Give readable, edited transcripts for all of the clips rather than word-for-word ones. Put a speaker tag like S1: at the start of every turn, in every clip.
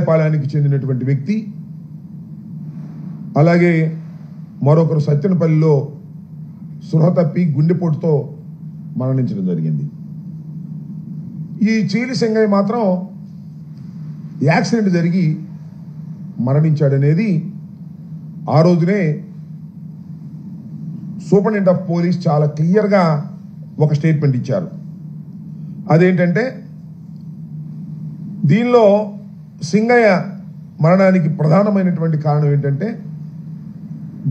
S1: పాలానికి చెందినటువంటి వ్యక్తి, అలాగే మరొకరు సత్యనపల్లిలో సృహ తప్పి గుండెపోటుతో మరణించడం జరిగింది. ఈ చీలి సింగయ్య మాత్రం యాక్సిడెంట్ జరిగి మరణించాడనేది ఆ రోజునే సూపరింటెండెంట్ ఆఫ్ పోలీస్ చాలా క్లియర్గా ఒక స్టేట్మెంట్ ఇచ్చారు. అదేంటంటే, దీనిలో సింగయ్య మరణానికి ప్రధానమైనటువంటి కారణం ఏంటంటే,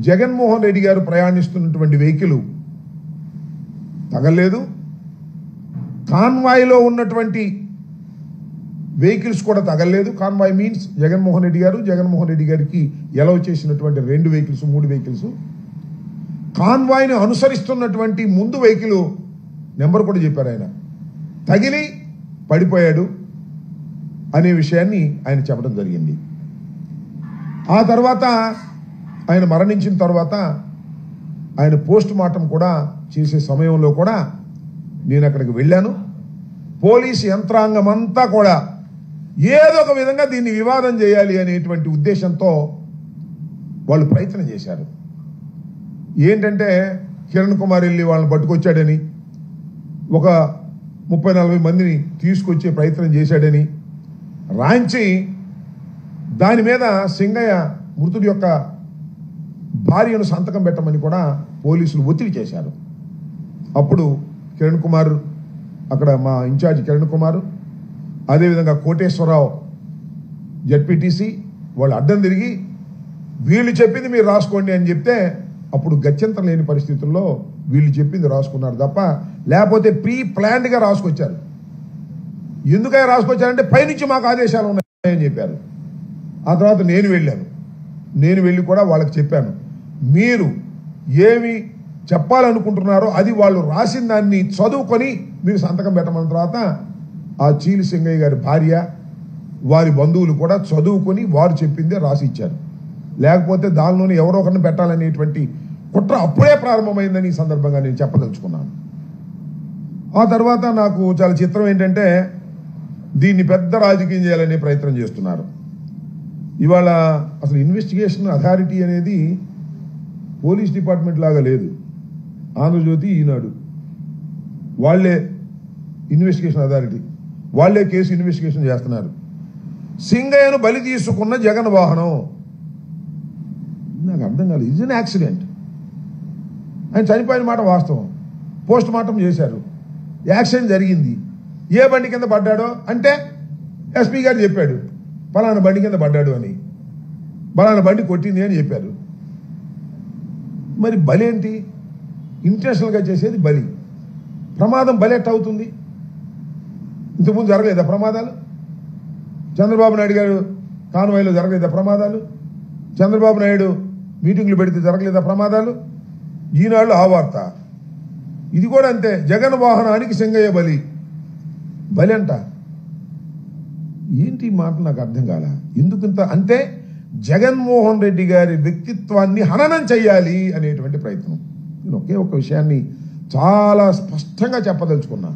S1: జగన్మోహన్ రెడ్డి గారు ప్రయాణిస్తున్నటువంటి వెహికల్ తగలేదు, కాన్వాయ్లో ఉన్నటువంటి వెహికల్స్ కూడా తగలేదు. కాన్వాయ్ మీన్స్ జగన్మోహన్ రెడ్డి గారికి ఎలౌ చేసినటువంటి 2 వెహికల్స్ 3 వెహికల్స్, కాన్వాయ్ని అనుసరిస్తున్నటువంటి ముందు వెహికల్ నెంబర్ కూడా చెప్పారు. ఆయన తగిలి పడిపోయాడు అనే విషయాన్ని ఆయన చెప్పడం జరిగింది. ఆ తర్వాత ఆయన మరణించిన తర్వాత ఆయన పోస్ట్ మార్టం కూడా చేసే సమయంలో కూడా నేను అక్కడికి వెళ్ళాను. పోలీసు యంత్రాంగం అంతా కూడా ఏదో ఒక విధంగా దీన్ని వివాదం చేయాలి అనేటువంటి ఉద్దేశంతో వాళ్ళు ప్రయత్నం చేశారు. ఏంటంటే, కిరణ్ కుమార్ వెళ్ళి వాళ్ళని పట్టుకొచ్చాడని, ఒక 30-40 మందిని తీసుకొచ్చే ప్రయత్నం చేశాడని రాయించి దాని మీద సింగయ్య మృతుడి యొక్క భార్యను సంతకం పెట్టమని కూడా పోలీసులు ఒత్తిడి చేశారు. అప్పుడు కిరణ్ కుమార్, అక్కడ మా ఇన్ఛార్జ్ కిరణ్ కుమార్, అదేవిధంగా కోటేశ్వరరావు జడ్పీటీసీ వాళ్ళు అడ్డం తిరిగి వీళ్ళు చెప్పింది మీరు రాసుకోండి అని చెప్తే, అప్పుడు గత్యంతరం లేని పరిస్థితుల్లో వీళ్ళు చెప్పింది రాసుకున్నారు తప్ప, లేకపోతే ప్రీ ప్లాన్డ్గా రాసుకొచ్చారు. ఎందుకై రాసుకొచ్చారంటే, పైనుంచి మాకు ఆదేశాలు ఉన్నాయని చెప్పారు. ఆ తర్వాత నేను వెళ్ళి కూడా వాళ్ళకి చెప్పాను, మీరు ఏమి చెప్పాలనుకుంటున్నారో అది వాళ్ళు రాసిన దాన్ని చదువుకొని మీరు సంతకం పెట్టమన్న తర్వాత ఆ చీలి సింగయ్య గారి భార్య, వారి బంధువులు కూడా చదువుకొని వారు చెప్పిందే రాసి ఇచ్చారు. లేకపోతే దానిలోనే ఎవరో ఒకరిని పెట్టాలనేటువంటి కుట్ర అప్పుడే ప్రారంభమైందని ఈ సందర్భంగా నేను చెప్పదలుచుకున్నాను. ఆ తర్వాత నాకు చాలా చిత్రం ఏంటంటే, దీన్ని పెద్ద రాజకీయం చేయాలనే ప్రయత్నం చేస్తున్నారు. ఇవాళ అసలు ఇన్వెస్టిగేషన్ అథారిటీ అనేది పోలీస్ డిపార్ట్మెంట్ లాగా లేదు. ఆంధ్రజ్యోతి, ఈనాడు వాళ్లే ఇన్వెస్టిగేషన్ అథారిటీ, వాళ్లే కేసు ఇన్వెస్టిగేషన్ చేస్తున్నారు. సింగయ్యను బలి తీసుకున్న జగన్ వాహనం, నాకు అర్థం కాలేదు. ఇది యాక్సిడెంట్, ఆయన చనిపోయిన మాట వాస్తవం, పోస్ట్ మార్టం చేశారు, యాక్సిడెంట్ జరిగింది. ఏ బండి కింద పడ్డాడో అంటే ఎస్పీ గారు చెప్పాడు, పలానా బండి కింద పడ్డాడు అని, పలానా బండి కొట్టింది అని చెప్పారు. మరి బలి ఏంటి? ఇంటెన్షనల్గా చేసేది బలి. ప్రమాదం బలి ఎట్ట అవుతుంది? ఇంతకుముందు జరగలేదా ప్రమాదాలు? చంద్రబాబు నాయుడు గారు కాన్వాయ్లో జరగలేదా ప్రమాదాలు? చంద్రబాబు నాయుడు మీటింగ్లు పెడితే జరగలేదా ప్రమాదాలు? ఈనాళ్ళు ఆ వార్త. ఇది కూడా అంతే, జగన్ వాహనానికి సింగయ్య బలి అంట. ఏంటి మాట నాకు అర్థం కాల. ఎందుకంత అంటే జగన్మోహన్ రెడ్డి గారి వ్యక్తిత్వాన్ని హననం చెయ్యాలి అనేటువంటి ప్రయత్నం. నేను ఒకే ఒక విషయాన్ని చాలా స్పష్టంగా చెప్పదలుచుకున్నా.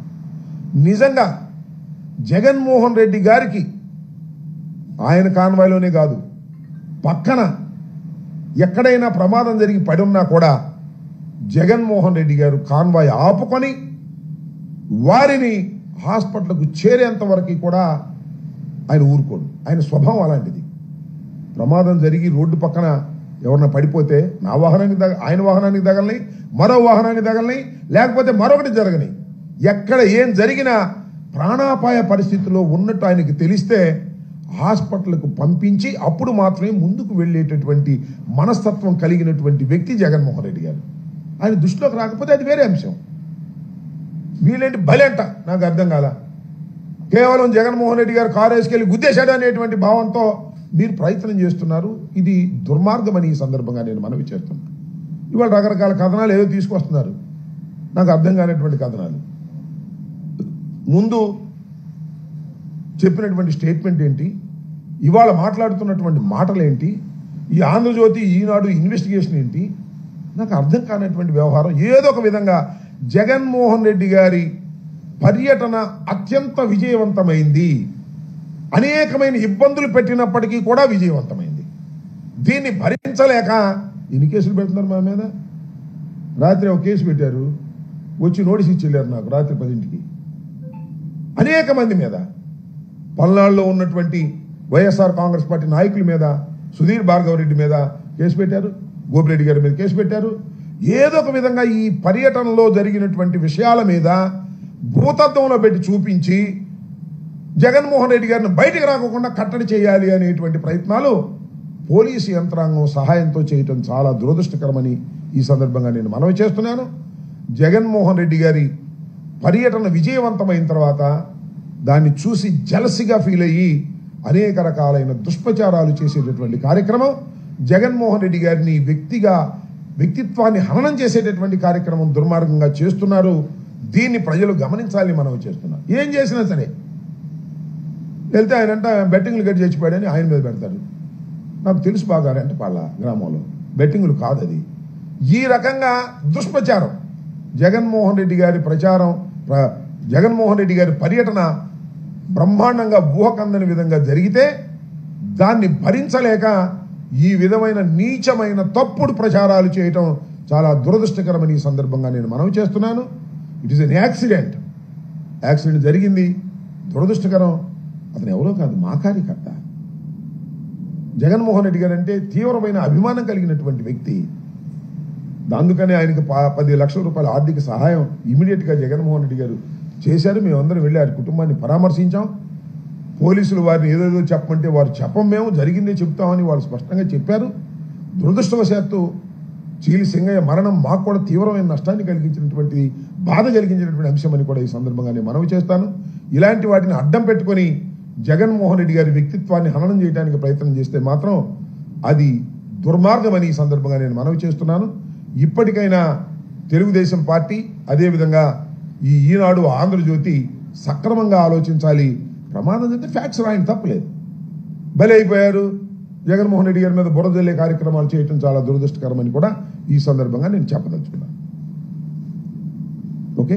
S1: నిజంగా జగన్మోహన్ రెడ్డి గారికి ఆయన కాన్వాయ్లోనే కాదు, పక్కన ఎక్కడైనా ప్రమాదం జరిగి పడి ఉన్నా కూడా జగన్మోహన్ రెడ్డి గారు కాన్వాయ్ ఆపుకొని వారిని హాస్పిటల్కు చేరేంత వరకు కూడా ఆయన ఊరుకోడు. ఆయన స్వభావం అలాంటిది. ప్రమాదం జరిగి రోడ్డు పక్కన ఎవరన్నా పడిపోతే నా వాహనానికి ఆయన వాహనానికి తగలని, మరో వాహనానికి తగలని, లేకపోతే మరొకటి జరగని, ఎక్కడ ఏం జరిగినా ప్రాణాపాయ పరిస్థితిలో ఉన్నట్టు ఆయనకి తెలిస్తే హాస్పిటల్కు పంపించి అప్పుడు మాత్రమే ముందుకు వెళ్ళేటటువంటి మనస్తత్వం కలిగినటువంటి వ్యక్తి జగన్మోహన్ రెడ్డి గారు. ఆయన దృష్టిలోకి రాకపోతే అది వేరే అంశం. వీళ్ళేంటి బలి అంట, నాకు అర్థం కాల. కేవలం జగన్మోహన్ రెడ్డి గారు కారు వేసుకెళ్ళి గుద్దేశాడు అనేటువంటి భావంతో మీరు ప్రయత్నం చేస్తున్నారు. ఇది దుర్మార్గమని ఈ సందర్భంగా నేను మనవి చేస్తున్నాను. ఇవాళ రకరకాల కథనాలు ఏదో తీసుకొస్తున్నారు, నాకు అర్థం కానటువంటి కథనాలు. ముందు చెప్పినటువంటి స్టేట్మెంట్ ఏంటి, ఇవాళ మాట్లాడుతున్నటువంటి మాటలు ఏంటి, ఈ ఆంధ్రజ్యోతి ఈనాడు ఇన్వెస్టిగేషన్ ఏంటి, నాకు అర్థం కానటువంటి వ్యవహారం. ఏదో ఒక విధంగా జగన్మోహన్ రెడ్డి గారి పర్యటన అత్యంత విజయవంతమైంది. అనేకమైన ఇబ్బందులు పెట్టినప్పటికీ కూడా విజయవంతమైంది. దీన్ని భరించలేక ఎన్ని కేసులు పెడుతున్నారు మా మీద. రాత్రి ఒక కేసు పెట్టారు, వచ్చి నోటీస్ ఇచ్చి వెళ్ళారు నాకు రాత్రి 10ంటికి. అనేక మంది మీద, పల్నాడులో ఉన్నటువంటి వైఎస్ఆర్ కాంగ్రెస్ పార్టీ నాయకుల మీద, సుధీర్ భార్గవరెడ్డి మీద కేసు పెట్టారు, గోపిరెడ్డి గారి మీద కేసు పెట్టారు. ఏదో ఒక విధంగా ఈ పర్యటనలో జరిగినటువంటి విషయాల మీద భూతత్వంలో పెట్టి చూపించి జగన్మోహన్ రెడ్డి గారిని బయటికి రాకుండా కట్టడి చేయాలి అనేటువంటి ప్రయత్నాలు పోలీసు యంత్రాంగం సహాయంతో చేయటం చాలా దురదృష్టకరమని ఈ సందర్భంగా నేను మనవి చేస్తున్నాను. జగన్మోహన్ రెడ్డి గారి పర్యటన విజయవంతమైన తర్వాత దాన్ని చూసి జలసిగా ఫీల్ అయ్యి అనేక రకాలైన దుష్ప్రచారాలు చేసేటటువంటి కార్యక్రమం, జగన్మోహన్ రెడ్డి గారిని వ్యక్తిత్వాన్ని హననం చేసేటటువంటి కార్యక్రమం దుర్మార్గంగా చేస్తున్నారు. దీన్ని ప్రజలు గమనించాలని మనం చేస్తున్నాం. ఏం చేసినా సరే వెళ్తే ఆయనంట బెట్టింగ్లు కట్టి చచ్చిపోయాడని ఆయన మీద పెడతారు. నాకు తెలుసు బాగా రెంటపాళ్ళ గ్రామంలో బెట్టింగ్లు కాదు అది. ఈ రకంగా దుష్ప్రచారం, జగన్మోహన్ రెడ్డి గారి ప్రచారం, జగన్మోహన్ రెడ్డి గారి పర్యటన బ్రహ్మాండంగా ఊహకందని విధంగా జరిగితే దాన్ని భరించలేక ఈ విధమైన నీచమైన తప్పుడు ప్రచారాలు చేయటం చాలా దురదృష్టకరమని ఈ సందర్భంగా నేను మనవి చేస్తున్నాను. ఇట్ ఈస్ ఎన్ యాక్సిడెంట్ జరిగింది, దురదృష్టకరం. అతను ఎవరో కాదు, మా కార్యకర్త. జగన్మోహన్ రెడ్డి గారు అంటే తీవ్రమైన అభిమానం కలిగినటువంటి వ్యక్తి. అందుకనే ఆయనకి 10 లక్షల రూపాయల ఆర్థిక సహాయం ఇమీడియట్గా జగన్మోహన్ రెడ్డి గారు చేశారు. మేమందరం వెళ్ళి ఆయన కుటుంబాన్ని పరామర్శించాం. పోలీసులు వారిని ఏదేదో చెప్పమంటే వారు చెప్పం, మేము జరిగిందే చెప్తామని వాళ్ళు స్పష్టంగా చెప్పారు. దురదృష్టవశాత్తు చీలి సింగయ్య మరణం మాకు కూడా తీవ్రమైన నష్టాన్ని కలిగించినటువంటి, బాధ కలిగించినటువంటి అంశం అని కూడా ఈ సందర్భంగా నేను మనవి చేస్తాను. ఇలాంటి వాటిని అడ్డం పెట్టుకొని జగన్మోహన్ రెడ్డి గారి వ్యక్తిత్వాన్ని హననం చేయడానికి ప్రయత్నం చేస్తే మాత్రం అది దుర్మార్గమని ఈ సందర్భంగా నేను మనవి చేస్తున్నాను. ఇప్పటికైనా తెలుగుదేశం పార్టీ, అదేవిధంగా ఈ ఈనాడు, ఆంధ్రజ్యోతి సక్రమంగా ఆలోచించాలి. ప్రమాదం చెందితే ఫ్యాక్ట్స్ రాయని తప్పలేదు. బలి అయిపోయారు, జగన్మోహన్ రెడ్డి గారి మీద బురదల్లే కార్యక్రమాలు చేయటం చాలా దురదృష్టకరమని కూడా ఈ సందర్భంగా నేను చెప్పదలుచుకున్నాను. ఓకే,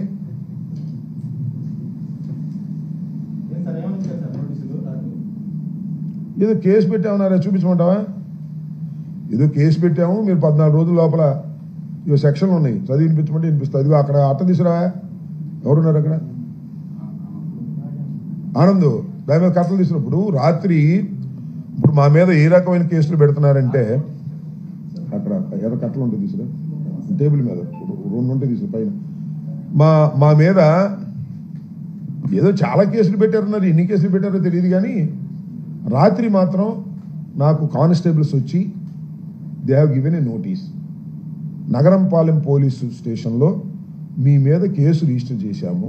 S1: ఏదో కేసు పెట్టామన్నారా, చూపించమంటావా? ఏదో కేసు పెట్టాము, మీరు 14 రోజుల లోపల ఇవో సెక్షన్లు ఉన్నాయి, చదివి వినిపించమంటే వినిపిస్తుంది. అదిగో అక్కడ అట్ట తీసుకురా, ఎవరున్నారు అక్కడ? ఆనంద్ దాని మీద కట్టలు తీసినప్పుడు రాత్రి, ఇప్పుడు మా మీద ఏ రకమైన కేసులు పెడుతున్నారంటే, అక్కడ ఎర్ర కట్టలు ఉంటాయి తీసుకురా, టేబుల్ మీద 2 ఉంటాయి తీసుకురా పైన. మా మీద ఏదో చాలా కేసులు పెట్టారన్నారు, ఎన్ని కేసులు పెట్టారో తెలియదు కానీ రాత్రి మాత్రం నాకు కానిస్టేబుల్స్ వచ్చి they have given a notice, Nagarampalem police స్టేషన్లో మీ మీద కేసు రిజిస్టర్ చేశాము.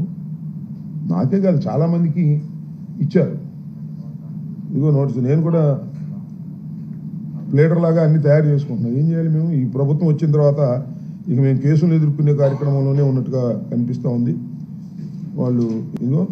S1: నాకే కాదు, చాలామందికి ఇచ్చారు. ఇదిగో నోటీసు. నేను కూడా ప్లేటర్ లాగా అన్ని తయారు చేసుకుంటున్నాను. ఏం చేయాలి మేము? ఈ ప్రభుత్వం వచ్చిన తర్వాత ఇక మేము కేసులు ఎదుర్కొనే కార్యక్రమంలోనే ఉన్నట్టుగా కనిపిస్తూ ఉంది. వాళ్ళు ఇదిగో